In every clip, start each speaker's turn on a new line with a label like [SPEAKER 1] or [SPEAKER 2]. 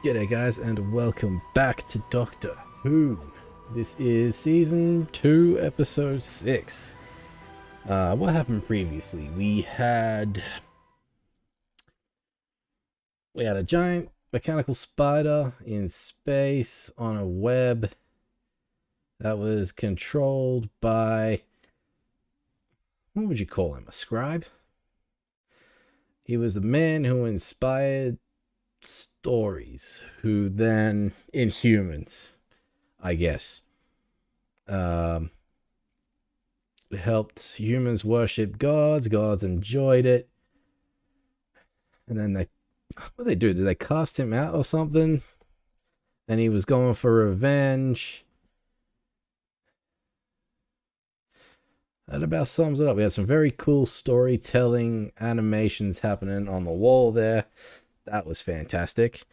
[SPEAKER 1] G'day guys and welcome back to Doctor Who. This is season 2 episode 6. What happened previously? We had a giant mechanical spider in space on a web that was controlled by, what would you call him, a scribe? He was the man who inspired stories, who then Inhumans, I guess, helped humans worship gods. Gods enjoyed it, and then what did they do? Did they cast him out or something? And he was going for revenge. That about sums it up. We had some very cool storytelling animations happening on the wall there. That was fantastic.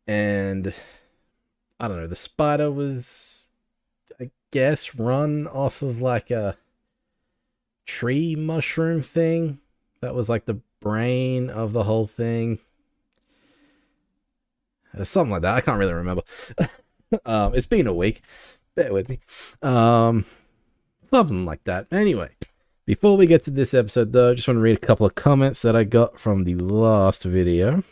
[SPEAKER 1] And I don't know, the spider was, I guess, run off of like a tree mushroom thing. That was like the brain of the whole thing. Something like that. I can't really remember. It's been a week. Bear with me. Something like that. Anyway, before we get to this episode, though, I just want to read a couple of comments that I got from the last video.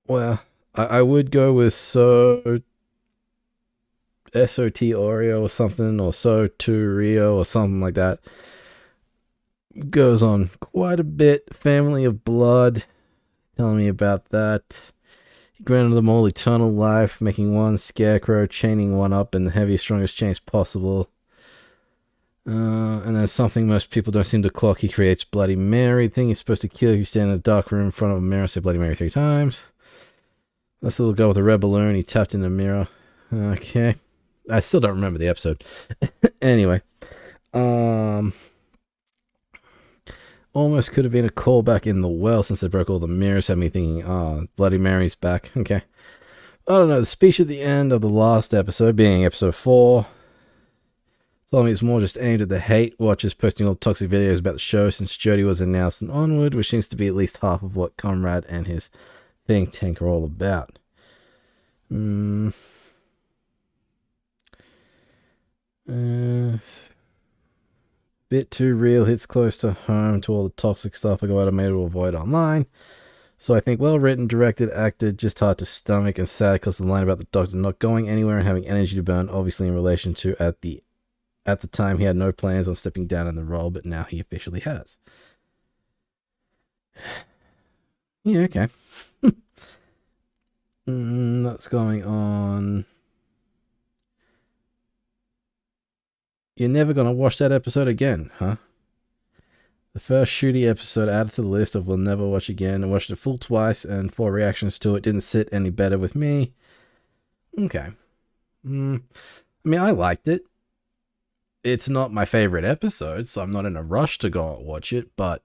[SPEAKER 1] Well, I would go with SOT Oreo or something, or So2 Rio or something like that. Goes on quite a bit. Family of Blood, telling me about that. He granted them all eternal life, making one scarecrow, chaining one up in the heaviest, strongest chains possible. And then something most people don't seem to clock. He creates Bloody Mary. Thing he's supposed to kill if you stand in a dark room in front of a mirror, say Bloody Mary 3 times. This little guy with a red balloon, he tapped in the mirror. Okay. I still don't remember the episode. Anyway. Almost could have been a callback in the well since they broke all the mirrors. Had me thinking, oh, Bloody Mary's back. Okay. I don't know. The speech at the end of the last episode, being episode 4, told me it's more just aimed at the hate watchers posting all toxic videos about the show since Jodie was announced and onward, which seems to be at least half of what Conrad and his think tank are all about. Bit too real, hits close to home to all the toxic stuff I got made to avoid online. So I think well written, directed, acted, just hard to stomach and sad because the line about the Doctor not going anywhere and having energy to burn, obviously in relation to at the time he had no plans on stepping down in the role, but now he officially has. Yeah, okay. That's going on. You're never going to watch that episode again, huh? The first Shooty episode added to the list of we'll never watch again, and watched it full twice, and 4 reactions to it didn't sit any better with me. Okay. I mean, I liked it. It's not my favorite episode, so I'm not in a rush to go and watch it, but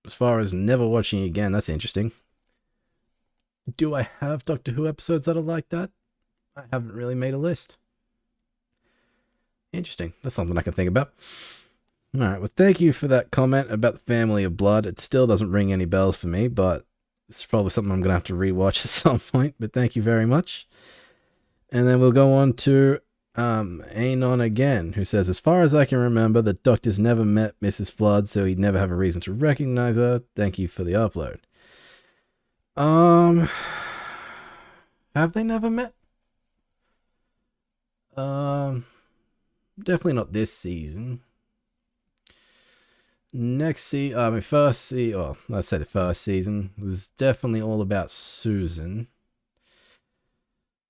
[SPEAKER 1] as far as never watching it again, that's interesting. Do I have Doctor Who episodes that are like that? I haven't really made a list. Interesting. That's something I can think about. Alright, well, thank you for that comment about the Family of Blood. It still doesn't ring any bells for me, but it's probably something I'm going to have to rewatch at some point, but thank you very much. And then we'll go on to Anon again, who says, as far as I can remember, the Doctor's never met Mrs. Flood, so he'd never have a reason to recognize her. Thank you for the upload. Have they never met? Definitely not this season. Let's say the first season was definitely all about Susan.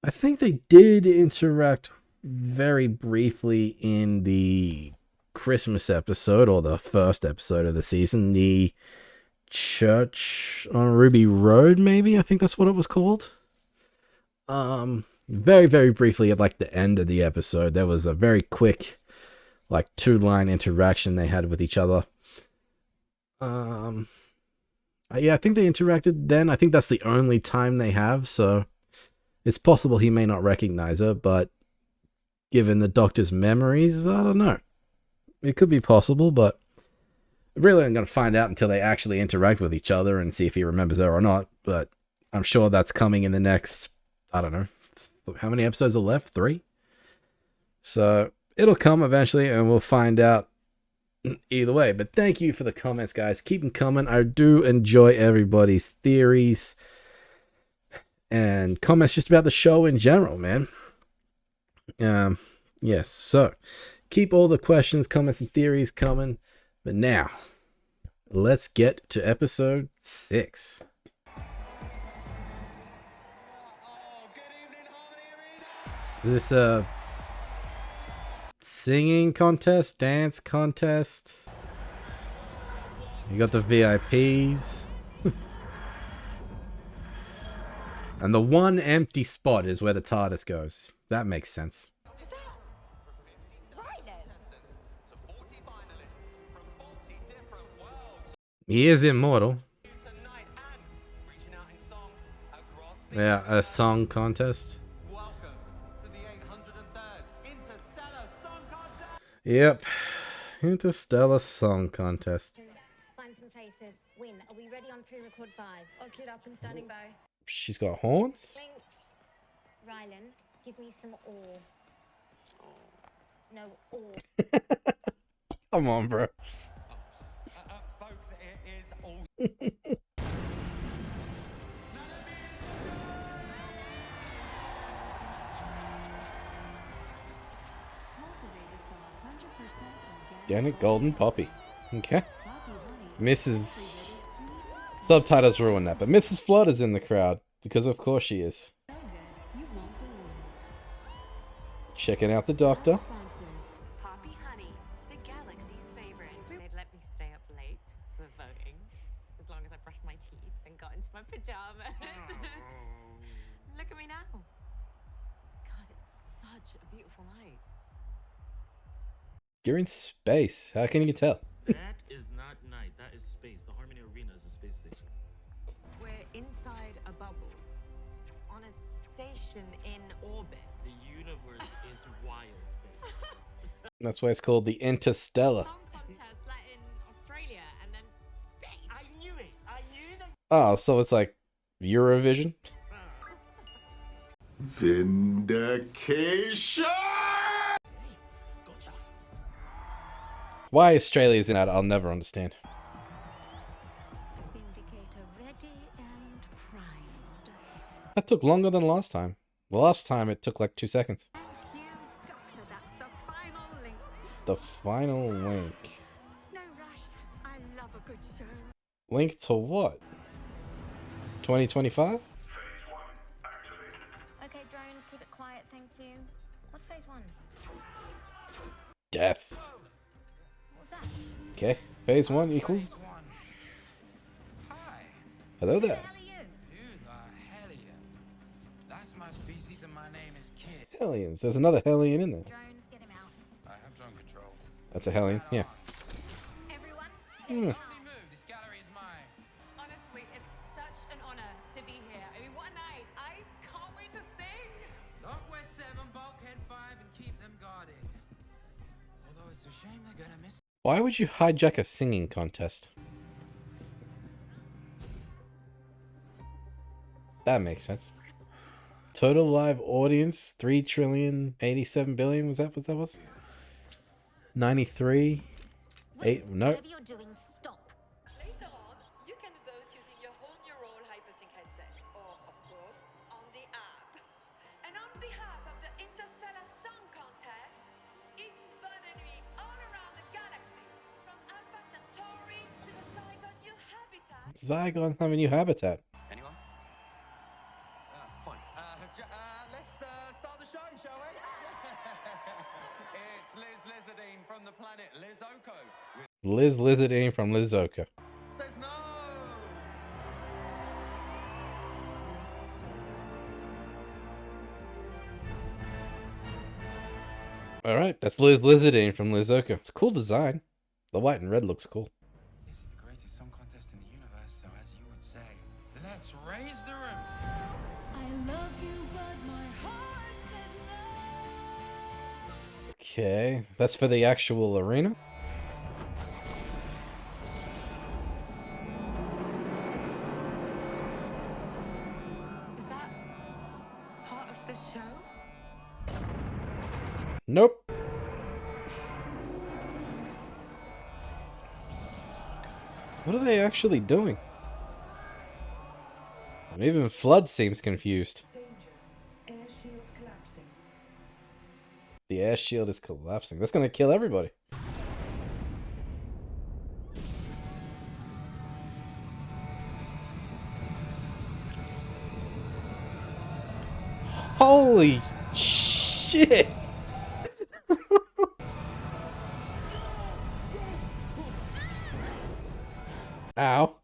[SPEAKER 1] I think they did interact very briefly in the Christmas episode, or the first episode of the season, the Church on Ruby Road, maybe? I think that's what it was called. Very, very briefly at like the end of the episode, there was a very quick, like 2-line interaction they had with each other. Yeah, I think they interacted then. I think that's the only time they have, so it's possible he may not recognize her, but given the Doctor's memories, I don't know. It could be possible, but Really, I'm going to find out until they actually interact with each other and see if he remembers her or not. But I'm sure that's coming in the next, I don't know, how many episodes are left? 3? So it'll come eventually and we'll find out either way. But thank you for the comments, guys. Keep them coming. I do enjoy everybody's theories and comments just about the show in general, man. Yes, so keep all the questions, comments, and theories coming. But now, let's get to episode 6. Is this a singing contest, dance contest? You got the VIPs. And the one empty spot is where the TARDIS goes. That makes sense. He is immortal. Yeah, a song contest. Yep. Interstellar Song Contest.
[SPEAKER 2] Find some faces. Win. Are we ready on pre-record 5?
[SPEAKER 3] I'll queue up and standing by.
[SPEAKER 1] She's got horns?
[SPEAKER 2] Thanks. Rylan, give me some ore. No, ore.
[SPEAKER 1] Come on, bro.
[SPEAKER 4] Folks, it is all...
[SPEAKER 1] Organic golden poppy. Okay. Mrs. Subtitles ruin that, but Mrs. Flood is in the crowd because of course she is. Checking out the doctor.
[SPEAKER 3] Poppy Honey, the galaxy's favorite. They'd let me stay up late for voting as long as I brushed my teeth and got into my pajamas. Look at me now. God, it's such a beautiful night.
[SPEAKER 1] You're in space. How can you tell?
[SPEAKER 5] That is not night. That is space. The Harmony Arena is a space station.
[SPEAKER 3] We're inside a bubble on a station in orbit.
[SPEAKER 5] The universe is wild, babe.
[SPEAKER 1] That's why it's called the Interstellar.
[SPEAKER 3] Song contest let in Australia and then space.
[SPEAKER 5] I knew it. I knew them.
[SPEAKER 1] Oh, so it's like Eurovision?
[SPEAKER 4] Vindication!
[SPEAKER 1] Why Australia's in that, I'll never understand.
[SPEAKER 2] Vindicator ready and primed.
[SPEAKER 1] That took longer than last time. The last time it took like 2 seconds.
[SPEAKER 2] Thank you, Doctor. That's the final link.
[SPEAKER 1] The final link.
[SPEAKER 2] No rush. I love a good show.
[SPEAKER 1] Link to what? 2025?
[SPEAKER 2] Okay, drones, keep it quiet, thank you. What's phase 1?
[SPEAKER 1] Death.
[SPEAKER 2] What's that?
[SPEAKER 1] Okay, phase 1 equals...
[SPEAKER 6] Hi,
[SPEAKER 1] Hello
[SPEAKER 2] Who the
[SPEAKER 1] there.
[SPEAKER 2] hell are you?
[SPEAKER 6] you the Hellion. That's my species and my name is Kid.
[SPEAKER 1] Hellions. There's another Hellion in there.
[SPEAKER 2] Drones, get him out.
[SPEAKER 6] I have drone control.
[SPEAKER 1] That's a Hellion, yeah.
[SPEAKER 2] Everyone,
[SPEAKER 1] Hmm.
[SPEAKER 2] get him
[SPEAKER 6] Let me
[SPEAKER 2] out.
[SPEAKER 6] move, this gallery is mine.
[SPEAKER 3] Honestly, it's such an honor to be here. I mean, what a night. I can't wait to sing.
[SPEAKER 6] Lock West 7, Bulkhead 5, and keep them guarded. Although it's a shame they're gonna miss.
[SPEAKER 1] Why would you hijack a singing contest? That makes sense. Total live audience, 3,087,000,000,000. Was that what that was? 93? 8, no.
[SPEAKER 2] Whatever you're doing, stop.
[SPEAKER 3] Later on, you can vote using your whole neural hypersync headset, or, of course, on the app. And on behalf of the Interstellar Song Contest, it's bonne nuit all around the galaxy, from Alpha Centauri to the Zygon New Habitat.
[SPEAKER 1] Zygon have a new habitat.
[SPEAKER 4] Anyone? Fine. Let's start the show, shall we? It's Liz Lizardine from the planet Lizoko.
[SPEAKER 1] Liz Lizardine from Lizoka.
[SPEAKER 4] Says no!
[SPEAKER 1] Alright, that's Liz Lizardine from Lizoka. It's a cool design. The white and red looks cool.
[SPEAKER 6] This is the greatest song contest in the universe, so as you would say, let's raise the roof.
[SPEAKER 7] I love you, but my heart says no.
[SPEAKER 1] Okay, that's for the actual arena.
[SPEAKER 6] show?
[SPEAKER 1] Nope. What are they actually doing? And even Flood seems confused.
[SPEAKER 8] Danger. Air shield collapsing.
[SPEAKER 1] The air shield is collapsing. That's gonna kill everybody. Holy shit! Ow.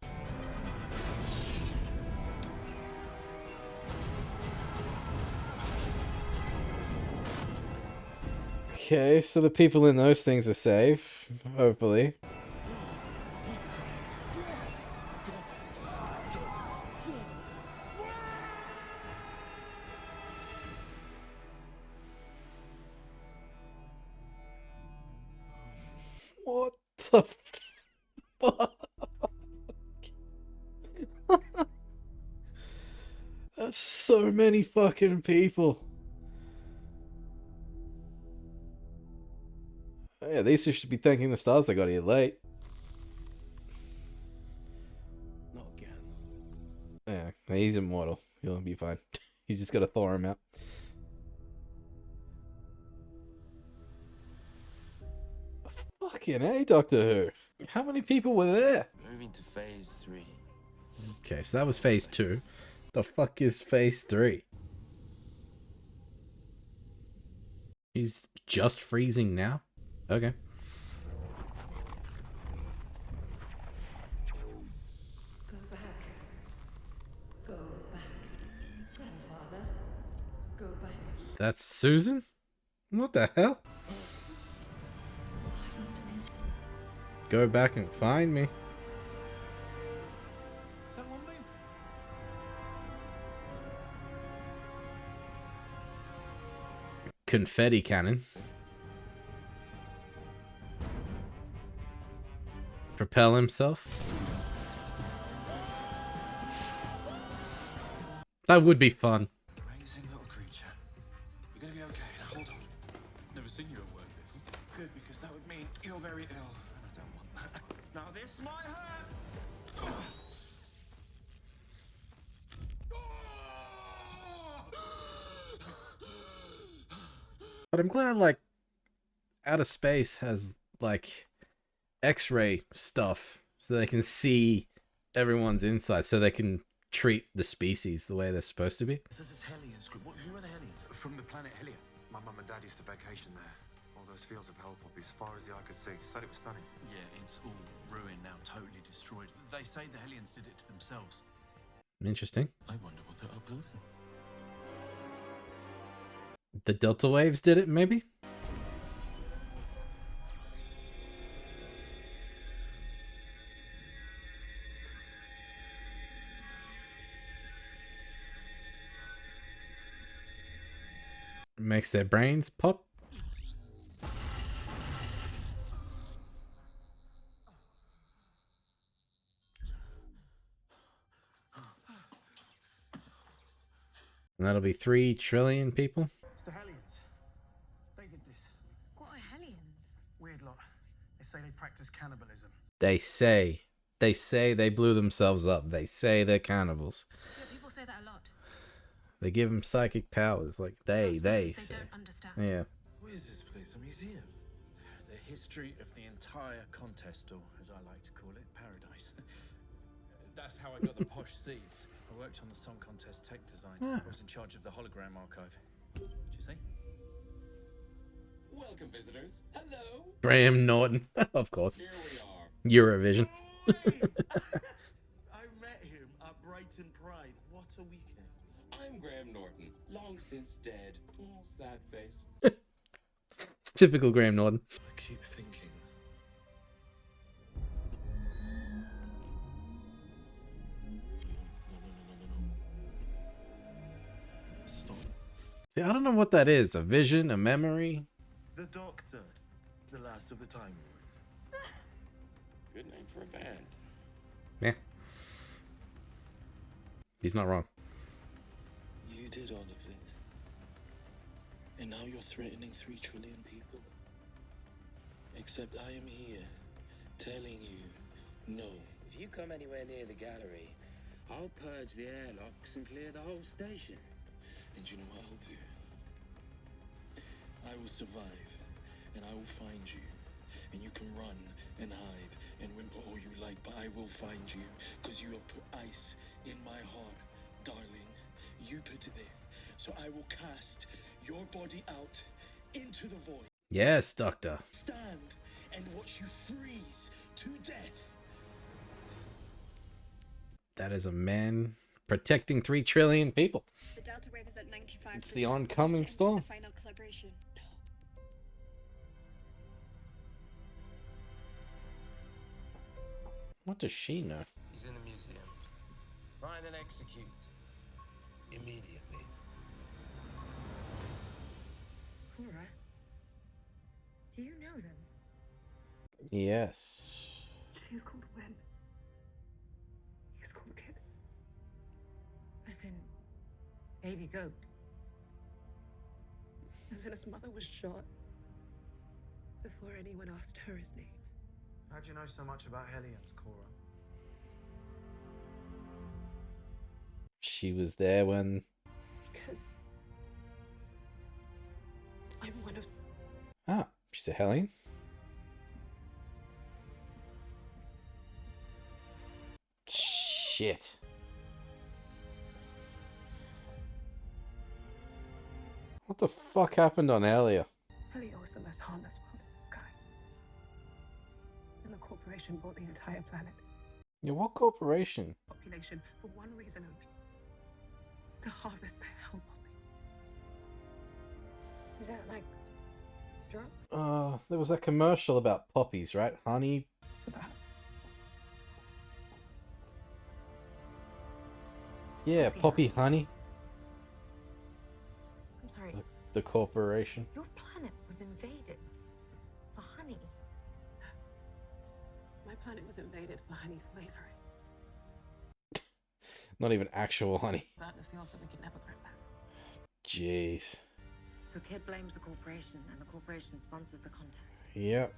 [SPEAKER 1] Okay, so the people in those things are safe, hopefully. What the fuck? That's so many fucking people. Yeah, these two should be thanking the stars they got here late.
[SPEAKER 9] Not again.
[SPEAKER 1] Yeah, he's immortal. He'll be fine. You just gotta thaw him out. Fucking hey, Doctor Who. How many people were there?
[SPEAKER 10] Moving to phase 3.
[SPEAKER 1] Okay, so that was phase 2. The fuck is phase 3? He's just freezing now? Okay.
[SPEAKER 8] Go back. Go back. Grandfather. Go back.
[SPEAKER 1] That's Susan? What the hell? Go back and find me.
[SPEAKER 9] Is that one moving?
[SPEAKER 1] Confetti cannon. Propel himself. That would be fun.
[SPEAKER 9] Amazing little creature. You're gonna be okay. Now hold on. Never seen you at work before. Good, because that would mean you're very ill. And I don't want that. Now this might hurt.
[SPEAKER 1] But I'm glad, like, outer space has, like, X-ray stuff so they can see everyone's inside, so they can treat the species the way they're supposed to be.
[SPEAKER 9] It says it's Hellion script. Who are the Hellions? From the planet Hellion.
[SPEAKER 11] My mum and dad used to vacation there. All those fields of hell poppies, far as the eye could see. Said it was stunning.
[SPEAKER 9] Yeah, it's all ruined now, totally destroyed. They say the Hellions did it to themselves.
[SPEAKER 1] Interesting.
[SPEAKER 9] I wonder what they're upbuilding.
[SPEAKER 1] The Delta Waves did it, maybe? Makes their brains pop. And that'll be 3 trillion people.
[SPEAKER 9] It's the Hellions. They did this.
[SPEAKER 2] What are Hellions?
[SPEAKER 9] Weird lot. They say they practice cannibalism.
[SPEAKER 1] They say they blew themselves up. They say they're cannibals.
[SPEAKER 2] Yeah, people say that a lot.
[SPEAKER 1] They give them psychic powers. Like they
[SPEAKER 2] They
[SPEAKER 1] say.
[SPEAKER 2] don't understand.
[SPEAKER 1] Yeah.
[SPEAKER 9] What is this place? A museum? The history of the entire contest, or as I like to call it, paradise. That's how I got the posh seats. I worked on the song contest tech design.
[SPEAKER 1] Ah.
[SPEAKER 9] I was in charge of the hologram archive. Did you see?
[SPEAKER 10] Welcome, visitors. Hello.
[SPEAKER 1] Graham Norton. Of course.
[SPEAKER 10] Here we are.
[SPEAKER 1] Eurovision.
[SPEAKER 12] I met him at Brighton Pride. What a weekend.
[SPEAKER 10] I'm Graham Norton, long since dead. Oh, sad face.
[SPEAKER 1] It's typical Graham Norton.
[SPEAKER 9] I keep thinking. No. Stop.
[SPEAKER 1] Yeah, I don't know what that is. A vision? A memory?
[SPEAKER 12] The Doctor. The last of the Time Lords.
[SPEAKER 10] Good name for a band.
[SPEAKER 1] Yeah. He's not wrong.
[SPEAKER 10] You did all of this. And now you're threatening 3 trillion people. Except I am here, telling you, no. If you come anywhere near the gallery, I'll purge the airlocks and clear the whole station. And you know what I'll do? I will survive, and I will find you. And you can run and hide and whimper all you like, but I will find you, because you have put ice in my heart, darling. You put it there. So I will cast your body out into the void.
[SPEAKER 1] Yes, Doctor.
[SPEAKER 10] Stand and watch you freeze to death.
[SPEAKER 1] That is a man protecting 3 trillion people.
[SPEAKER 3] The Delta wave is at 95%.
[SPEAKER 1] It's the oncoming storm.
[SPEAKER 3] The final calibration.
[SPEAKER 1] What does she know?
[SPEAKER 6] He's in the museum. Find and execute. Immediately.
[SPEAKER 8] Cora, do you know them?
[SPEAKER 1] Yes.
[SPEAKER 8] She's called Wen. He's called Kid. As in, baby goat. As in his mother was shot before anyone asked her his name.
[SPEAKER 11] How do you know so much about Hellions, Cora?
[SPEAKER 1] She was there when...
[SPEAKER 8] Because I'm one of them.
[SPEAKER 1] Ah, she's a Hellion. Shit. What the fuck happened on Elia?
[SPEAKER 8] Helio was the most harmless world in the sky. And the corporation bought the entire planet.
[SPEAKER 1] Yeah, what corporation?
[SPEAKER 8] Population for one reason only. To harvest their hell poppy. Is that like drugs?
[SPEAKER 1] There was that commercial about poppies, right? Honey.
[SPEAKER 8] It's for that.
[SPEAKER 1] Yeah, poppy honey.
[SPEAKER 8] I'm sorry.
[SPEAKER 1] The corporation.
[SPEAKER 8] Your planet was invaded for honey. My planet was invaded for honey flavoring.
[SPEAKER 1] Not even actual honey.
[SPEAKER 8] About the field so we could never grow back.
[SPEAKER 1] Jeez.
[SPEAKER 13] So Kid blames the corporation, and the corporation sponsors the contest.
[SPEAKER 1] Yep.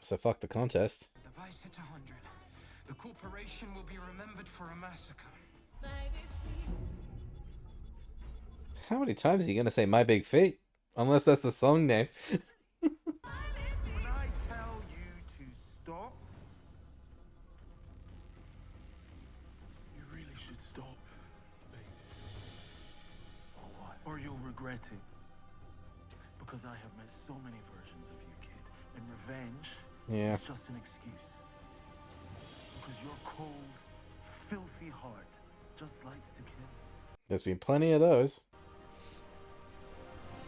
[SPEAKER 1] So fuck the contest.
[SPEAKER 6] Device hits 100. The corporation will be remembered for a massacre.
[SPEAKER 1] How many times are you gonna say My Big Feet? Unless that's the song name.
[SPEAKER 12] When I tell you to stop, you really should stop, babes. Or what? Or you'll regret it. Because I have met so many versions of you, kid. And revenge
[SPEAKER 1] Yeah.
[SPEAKER 12] is just an excuse. Because your cold, filthy heart just likes to kill.
[SPEAKER 1] There's been plenty of those.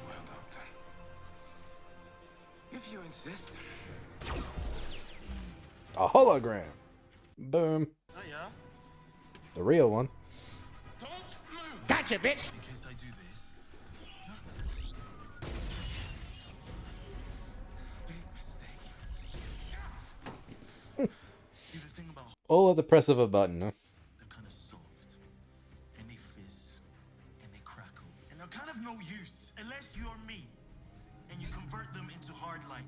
[SPEAKER 6] Well, Doctor. If you insist.
[SPEAKER 1] A hologram. Boom.
[SPEAKER 12] Oh, yeah?
[SPEAKER 1] The real one.
[SPEAKER 12] Don't move!
[SPEAKER 6] Gotcha, bitch!
[SPEAKER 12] In case I do this. Big mistake. See, the thing about
[SPEAKER 1] All at the press of a button, huh?
[SPEAKER 12] they're kind of soft. And they fizz. And they crackle. And they're kind of no use unless you're me. And you convert them into hard light.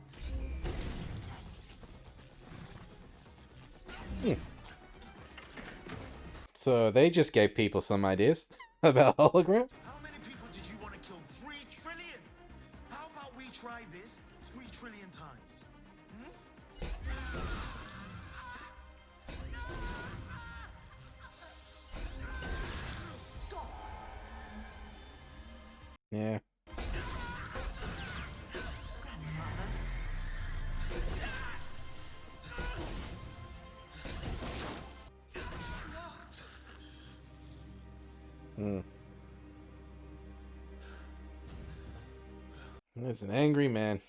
[SPEAKER 1] So they just gave people some ideas about holograms.
[SPEAKER 12] How many people did you want to kill? 3 trillion? How about we try this 3 trillion times?
[SPEAKER 1] Yeah. There's an angry man.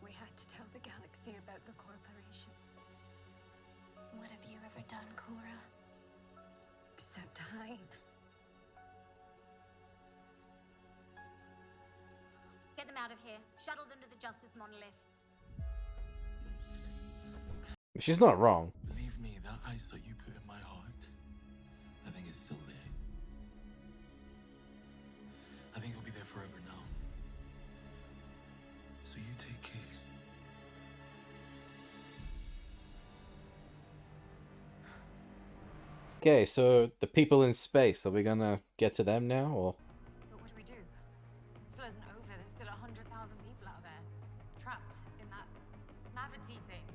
[SPEAKER 2] We had to tell the galaxy about the corporation. What have you ever done, Cora? Except hide. Get them out of here. Shuttle them to the Justice Monolith.
[SPEAKER 1] She's not wrong.
[SPEAKER 12] Believe me, that ice that you put in my heart, I think it's So you take care.
[SPEAKER 1] Okay, so the people in space, are we gonna get to them now, or?
[SPEAKER 13] But what do we do? It still isn't over. There's still 100,000 people out there, trapped in that Mavity thing.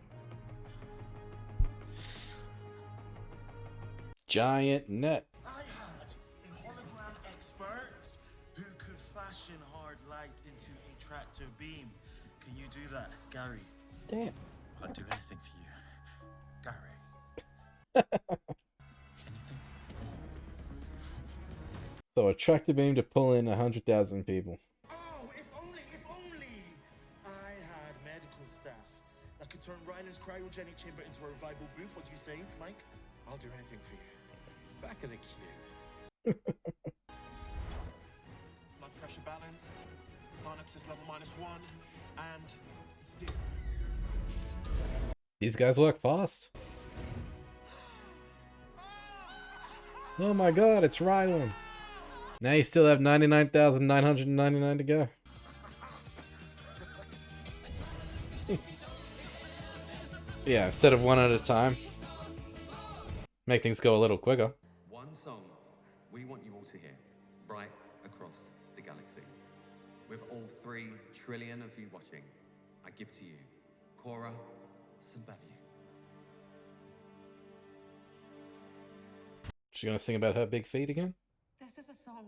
[SPEAKER 1] Giant net.
[SPEAKER 12] I had a hologram expert who could fashion hard light into a tractor beam. Can you do that, Gary?
[SPEAKER 1] Damn.
[SPEAKER 12] I'd do anything for you, Gary. Anything?
[SPEAKER 1] So a tractor beam to pull in 100,000 people.
[SPEAKER 12] Oh, if only I had medical staff that could turn Ryland's cryogenic chamber into a revival booth. What do you say, Mike?
[SPEAKER 4] I'll do anything for you.
[SPEAKER 12] Back of the queue.
[SPEAKER 4] Blood pressure balanced. Synapses level -1 and 0.
[SPEAKER 1] These guys work fast. Oh my god, it's Rylan. Now you still have 99,999 to go. Yeah, instead of one at a time. Make things go a little quicker.
[SPEAKER 11] One song we want you all to hear, right across the galaxy. With all 3 trillion of you watching, I give to you Cora Sambavu.
[SPEAKER 1] She's gonna sing about her big feet again?
[SPEAKER 8] This is a song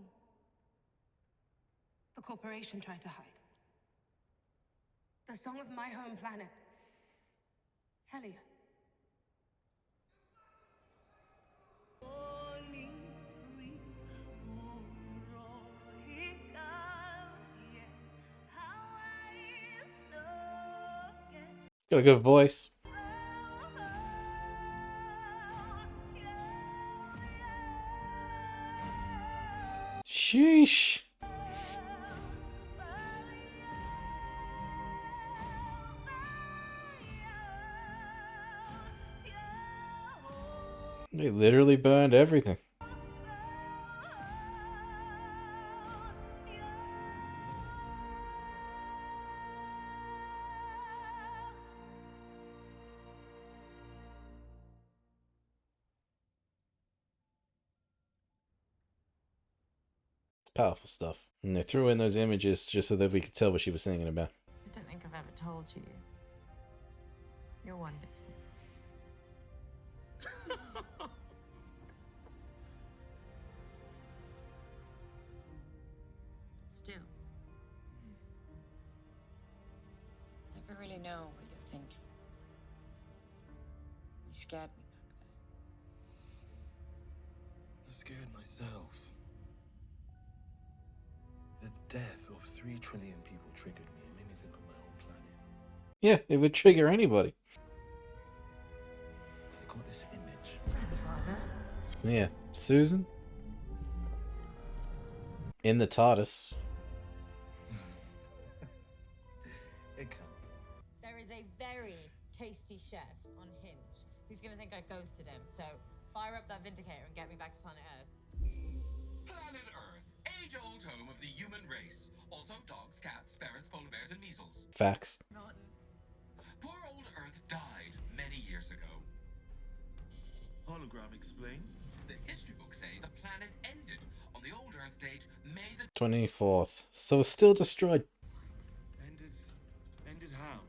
[SPEAKER 8] the corporation tried to hide. The song of my home planet, Helia.
[SPEAKER 1] Got a good voice. Sheesh. They literally burned everything. Powerful stuff. And they threw in those images just so that we could tell what she was singing about.
[SPEAKER 13] I don't think I've ever told you. You're wonderful. Still, never really know what you're thinking. You scared me back there.
[SPEAKER 10] I scared myself. The death of 3 trillion people triggered me. It made me think of my own planet.
[SPEAKER 1] Yeah, it would trigger anybody.
[SPEAKER 10] I got this image.
[SPEAKER 13] Father?
[SPEAKER 1] Yeah. Susan? In the TARDIS.
[SPEAKER 13] There is a very tasty chef on Hinge who's gonna think I ghosted him, so fire up that Vindicator and get me back to planet Earth.
[SPEAKER 14] Planet Earth, age-old home of the human race. Also dogs, cats, ferrets, polar bears, and measles.
[SPEAKER 1] Facts.
[SPEAKER 14] Poor old Earth died many years ago.
[SPEAKER 12] Hologram, explain.
[SPEAKER 14] The history books say the planet ended on the old Earth date, May the
[SPEAKER 1] 24th. So it's still destroyed.
[SPEAKER 12] Ended how?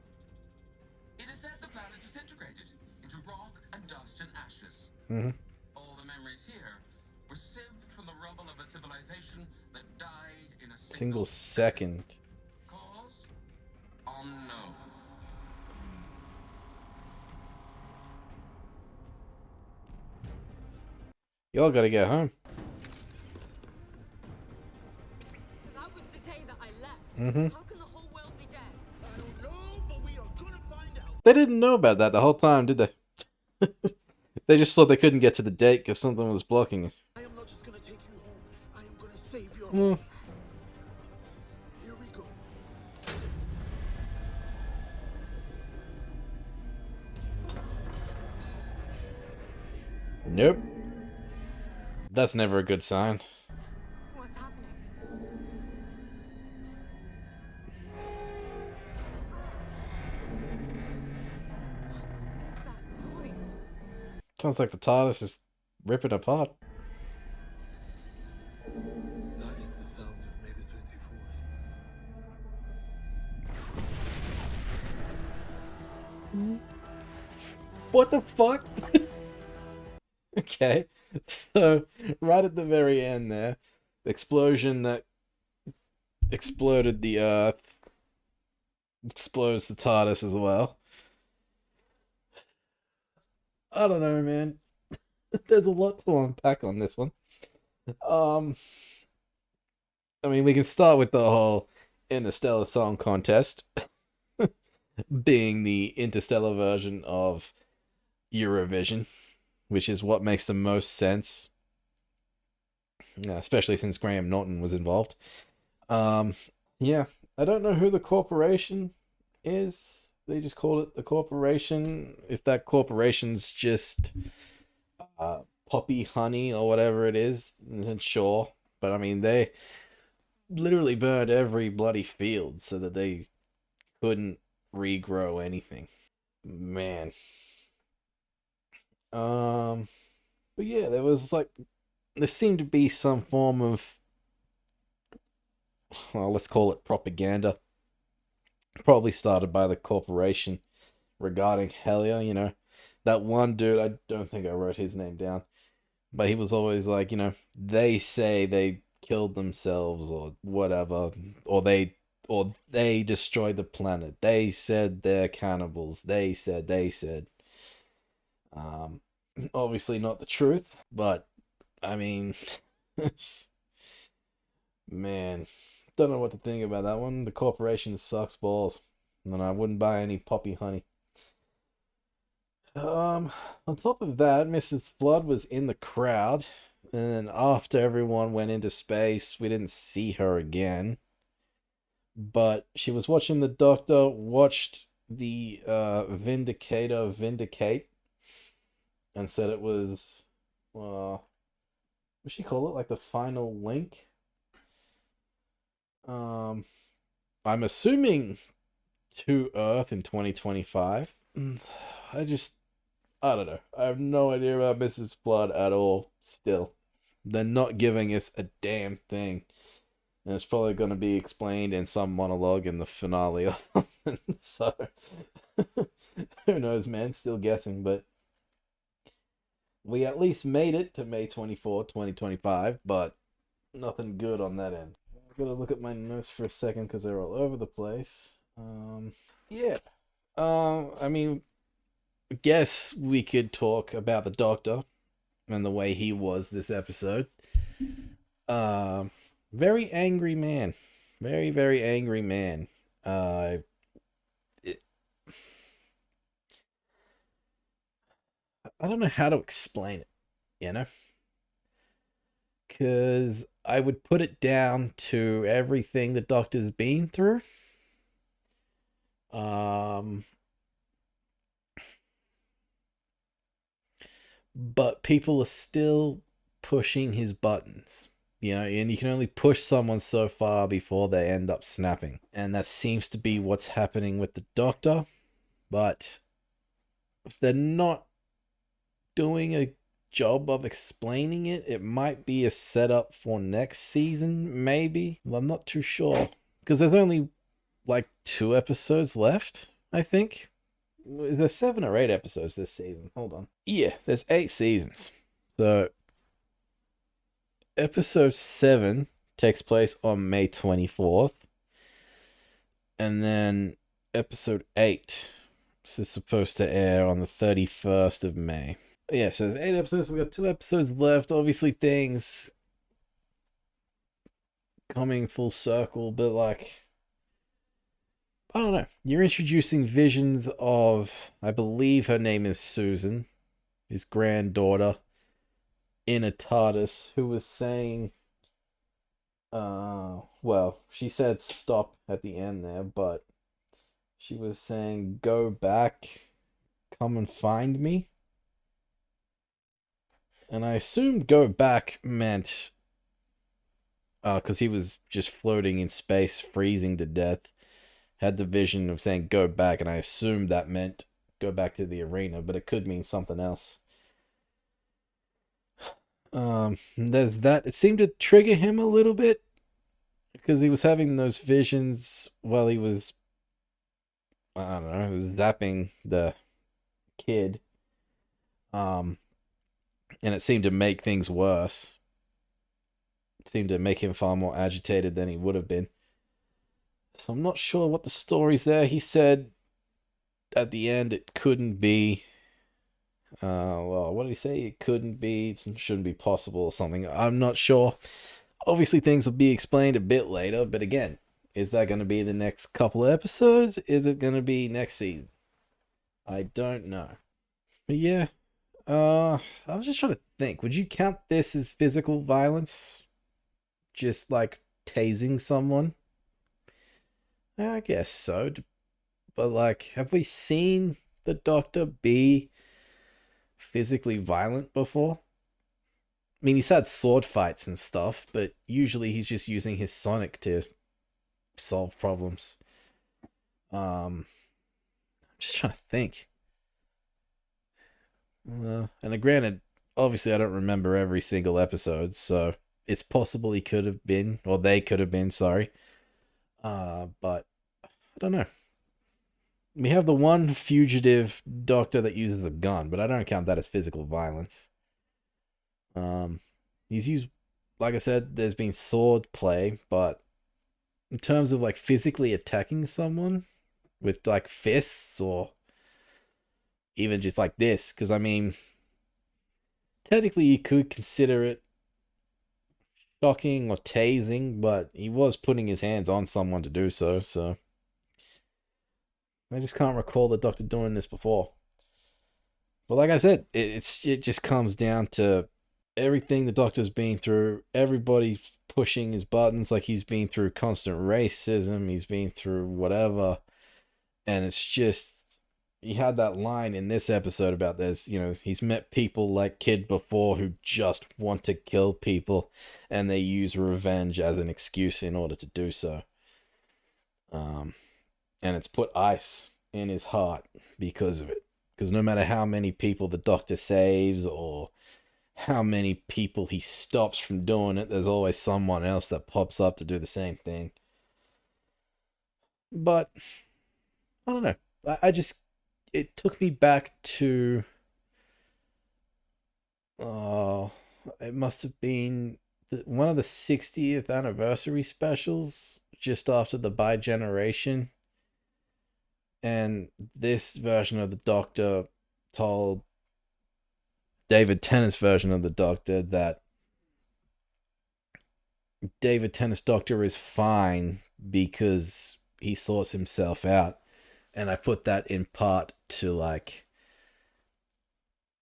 [SPEAKER 14] It is said the planet disintegrated into rock and dust and ashes.
[SPEAKER 1] Mm-hmm.
[SPEAKER 14] All the memories here were sieved from the rubble of a civilization that died in a
[SPEAKER 1] Single second.
[SPEAKER 14] Cause? Unknown.
[SPEAKER 1] Y'all gotta get home.
[SPEAKER 13] That was the day that I left.
[SPEAKER 1] Mm-hmm.
[SPEAKER 13] How can the whole world be dead?
[SPEAKER 12] I don't know, but we are gonna find out.
[SPEAKER 1] They didn't know about that the whole time, did they? They just thought they couldn't get to the date because something was blocking it.
[SPEAKER 12] I am not just gonna take you home. I am gonna save your
[SPEAKER 1] Mm.
[SPEAKER 12] home. Here we go.
[SPEAKER 1] Nope. That's never a good sign.
[SPEAKER 13] What's happening?
[SPEAKER 1] Sounds like the TARDIS is ripping apart.
[SPEAKER 12] That is the sound of May the 24th.
[SPEAKER 1] What the fuck? Okay. So, right at the very end there, the explosion that exploded the Earth explodes the TARDIS as well. I don't know, man. There's a lot to unpack on this one. I mean, we can start with the whole Interstellar Song Contest being the Interstellar version of Eurovision, which is what makes the most sense, especially since Graham Norton was involved. Yeah, I don't know who the corporation is. They just call it the corporation. If that corporation's just Poppy Honey or whatever it is, then sure. But I mean, they literally burned every bloody field so that they couldn't regrow anything. Man. But yeah, there seemed to be some form of, well, let's call it propaganda. Probably started by the corporation regarding Helia, That one dude, I don't think I wrote his name down, but he was always like, they say they killed themselves or whatever, or they destroyed the planet. They said they're cannibals. They said. Obviously not the truth, but I mean, man, don't know what to think about that one. The corporation sucks balls, and I wouldn't buy any Poppy Honey. On top of that, Mrs. Flood was in the crowd, and then after everyone went into space, we didn't see her again. But she was watching the Doctor, watched the Vindicator vindicate, and said it was, what she call it, like the final link. I'm assuming to Earth in 2025. I don't know. I have no idea about Mrs. Flood at all. Still, they're not giving us a damn thing. And it's probably going to be explained in some monologue in the finale or something. So, who knows, man? Still guessing, but we at least made it to May 24th, 2025, but nothing good on that end. I've got to look at my notes for a second because they're all over the place. Yeah. I mean, I guess we could talk about the Doctor and the way he was this episode. Very angry man. Very, very angry man. I don't know how to explain it, Because I would put it down to everything the Doctor's been through. But people are still pushing his buttons, and you can only push someone so far before they end up snapping. And that seems to be what's happening with the Doctor. But if they're not doing a job of explaining it, it might be a setup for next season, maybe. I'm not too sure. Because there's only like 2 episodes left, I think. Is there 7 or 8 episodes this season? Hold on. Yeah, there's 8 seasons. So, episode 7 takes place on May 24th. And then episode 8 is supposed to air on the 31st of May. Yeah, so there's 8 episodes. We've got 2 episodes left. Obviously, things coming full circle, but like, I don't know. You're introducing visions of, I believe her name is Susan, his granddaughter, in a TARDIS, who was saying, well, she said stop at the end there, but she was saying, go back, come and find me. And I assumed go back meant, because he was just floating in space, freezing to death, had the vision of saying go back, and I assumed that meant go back to the arena, but it could mean something else. There's that. It seemed to trigger him a little bit because he was having those visions while he was, I don't know, he was zapping the kid. Um, and it seemed to make things worse. It seemed to make him far more agitated than he would have been. So I'm not sure what the story's there. He said at the end it couldn't be. Well, what did he say? It couldn't be, it shouldn't be possible or something. I'm not sure. Obviously, things will be explained a bit later, but again, is that going to be the next couple of episodes? Is it going to be next season? I don't know. But yeah, I was just trying to think. Would you count this as physical violence? Just like tasing someone? Yeah, I guess so. But like, have we seen the Doctor be physically violent before? I mean, he's had sword fights and stuff, but usually he's just using his sonic to solve problems. I'm just trying to think. And granted, obviously I don't remember every single episode, so it's possible he could have been, or they could have been, sorry. But I don't know. We have the one fugitive doctor that uses a gun, but I don't count that as physical violence. He's used, like I said, there's been sword play, but in terms of like physically attacking someone with like fists or even just like this, because I mean, technically you could consider it shocking or tasing, but he was putting his hands on someone to do so, so I just can't recall the Doctor doing this before. But like I said, it just comes down to everything the Doctor's been through, everybody pushing his buttons, like he's been through constant racism, he's been through whatever, and it's just, he had that line in this episode about this, he's met people like Kid before who just want to kill people, and they use revenge as an excuse in order to do so. And it's put ice in his heart because of it. Because no matter how many people the Doctor saves or how many people he stops from doing it, there's always someone else that pops up to do the same thing. But I don't know. I just, it took me back to, it must have been one of the 60th anniversary specials just after the Bi-Generation. And this version of the Doctor told David Tennant's version of the Doctor that David Tennant's Doctor is fine because he sorts himself out. And I put that in part to like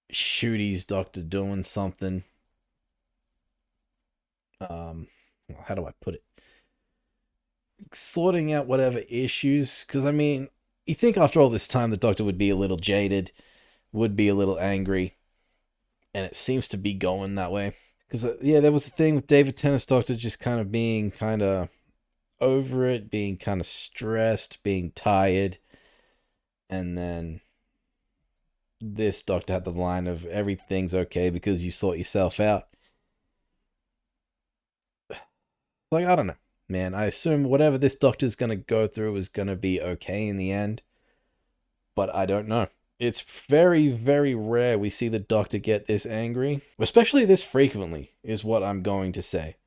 [SPEAKER 1] Shooty's Doctor doing something. How do I put it? Sorting out whatever issues. Because I mean, you think after all this time the Doctor would be a little jaded, would be a little angry. And it seems to be going that way. Because, yeah, there was the thing with David Tennant's Doctor just kind of being kind of over it, being kind of stressed, being tired. And then this Doctor had the line of everything's okay because you sort yourself out. Like, I don't know, man. I assume whatever this Doctor's going to go through is going to be okay in the end. But I don't know. It's very, very rare we see the Doctor get this angry. Especially this frequently, is what I'm going to say.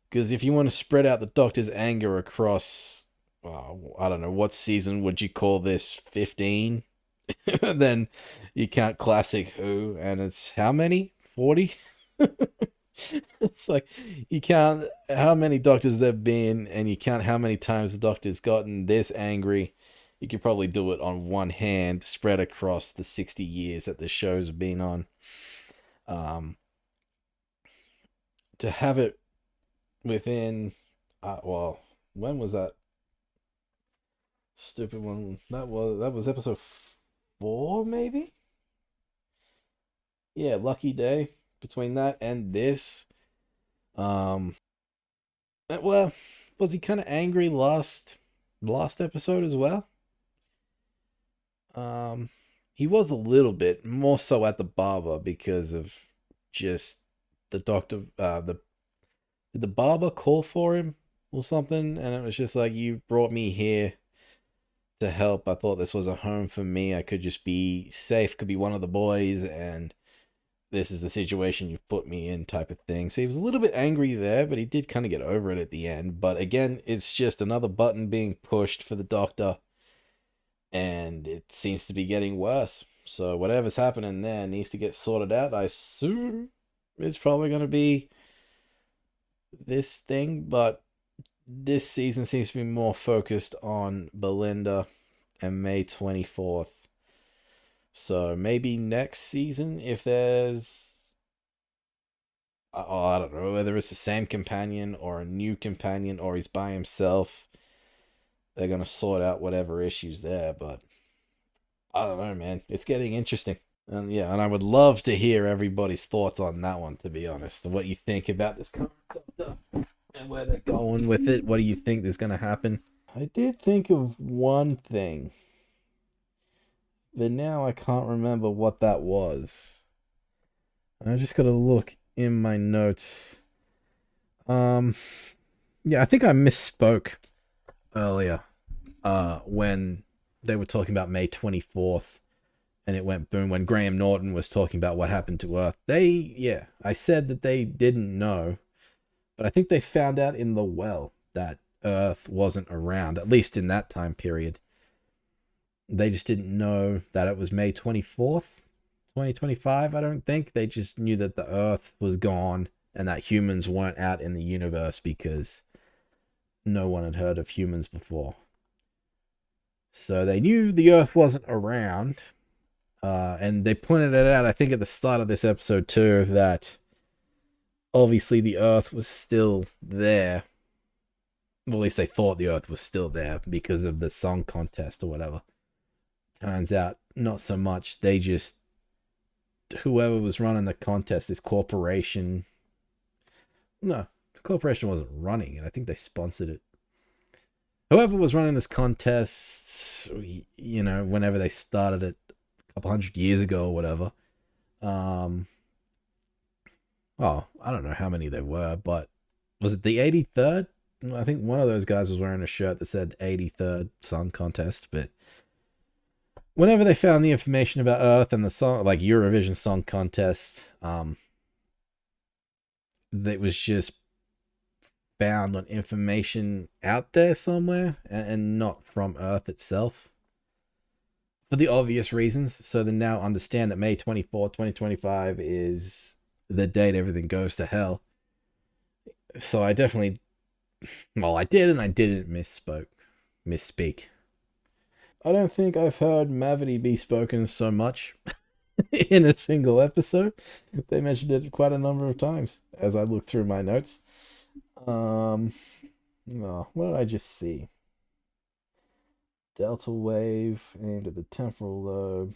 [SPEAKER 1] Because if you want to spread out the Doctor's anger across, I don't know, what season would you call this? 15? Then you count Classic Who, and it's how many? 40? It's like, you count how many Doctors there have been, and you count how many times the Doctor's gotten this angry. You could probably do it on one hand, spread across the 60 years that the show's been on. To have it within, when was that stupid one? That was episode 4, maybe? Yeah, lucky day between that and this. Well, was he kind of angry last episode as well? He was a little bit more so at the barber because of just the doctor, did the barber call for him or something? And it was just like, you brought me here to help. I thought this was a home for me. I could just be safe, could be one of the boys, and this is the situation you've put me in, type of thing. So he was a little bit angry there, but he did kind of get over it at the end. But again, it's just another button being pushed for the doctor, and it seems to be getting worse. So whatever's happening there needs to get sorted out. I assume it's probably going to be this thing, but this season seems to be more focused on Belinda and May 24th. So maybe next season, if there's, I don't know, whether it's the same companion or a new companion or he's by himself, they're going to sort out whatever issues there. But I don't know, man. It's getting interesting. And yeah, and I would love to hear everybody's thoughts on that one, to be honest, and what you think about this current Doctor and where they're going with it. What do you think is going to happen? I did think of one thing, but now I can't remember what that was. I just got to look in my notes. Yeah, I think I misspoke earlier when they were talking about May 24th and it went boom when Graham Norton was talking about what happened to Earth. I said that they didn't know, but I think they found out in the well that Earth wasn't around, at least in that time period. They just didn't know that it was May 24th, 2025, I don't think. They just knew that the Earth was gone and that humans weren't out in the universe because no one had heard of humans before. So they knew the Earth wasn't around. And they pointed it out, I think, at the start of this episode too, that obviously the Earth was still there. Well, at least they thought the Earth was still there because of the song contest or whatever. Turns out, not so much. They just, whoever was running the contest, this corporation. No, the corporation wasn't running it. I think they sponsored it. Whoever was running this contest, you know, whenever they started it, couple hundred years ago or whatever. I don't know how many there were, but was it the 83rd? I think one of those guys was wearing a shirt that said 83rd Song Contest, but whenever they found the information about Earth and the song, like Eurovision Song Contest, that was just found on information out there somewhere and not from Earth itself. For the obvious reasons. So they now understand that May 24th, 2025 is the date everything goes to hell. So I definitely, well, I did and I didn't misspeak. I don't think I've heard Mavity be spoken so much in a single episode. They mentioned it quite a number of times as I look through my notes. What did I just see? Delta wave aimed at the temporal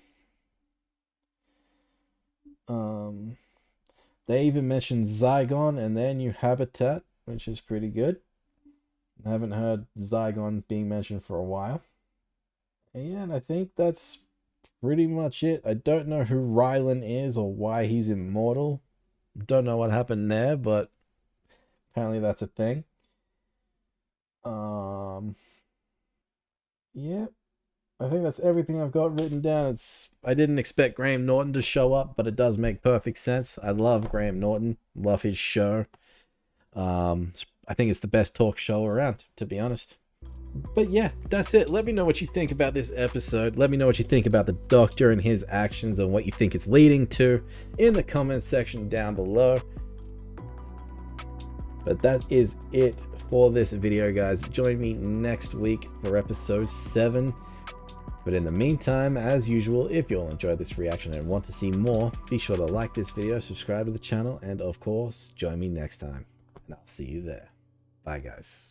[SPEAKER 1] lobe. They even mentioned Zygon and their new habitat, which is pretty good. I haven't heard Zygon being mentioned for a while. And I think that's pretty much it. I don't know who Rylan is or why he's immortal. Don't know what happened there, but apparently that's a thing. Yeah, I think that's everything I've got written down. I didn't expect Graham Norton to show up, but it does make perfect sense. I love Graham Norton, love his show. I think it's the best talk show around, to be honest. But yeah, that's it. Let me know what you think about this episode. Let me know what you think about the Doctor and his actions and what you think it's leading to in the comments section down below. But that is it for this video, guys. Join me next week for episode 7. But in the meantime, as usual, if you all enjoyed this reaction and want to see more, be sure to like this video, subscribe to the channel, and of course, join me next time. And I'll see you there. Bye, guys.